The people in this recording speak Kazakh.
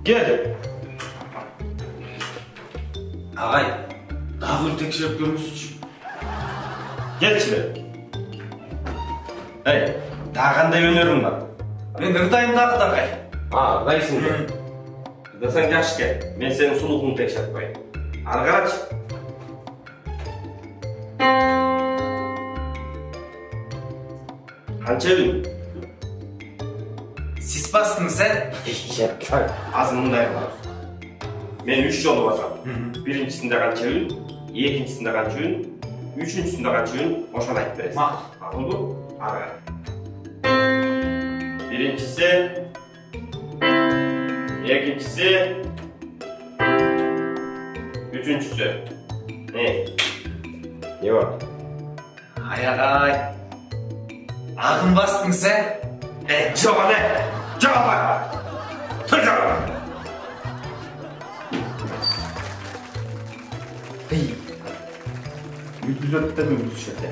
Gel. Ağay, daha bir tekşirip görmüşsün. Gel içine. Hey, daha qanday önerim var? Men ırдайым дағы Ағай. Ырдайсың да. Ырдасаң жақсы кел. Мен сенің сұлулығыңды тексеріп қояйын. Ары қарашы. Қанша үйін? Сіз бастыңыз, Аз мұндай қыларыз. Мен 3 жолы басам. Біріншісінде қанша үйін, екіншісінде қанша үйін, үшіншісінде қанша үйін, ошаны айтып бересің. Мақұл. Ары қарай. Birincisi, ikincisi, üçüncüsü. Ne var? Ай, Ағай. Ағын бастыңыз, Жоқ не? Жоқ ба? Тұр жоқ! Ей, 100 өтті 100 шерде.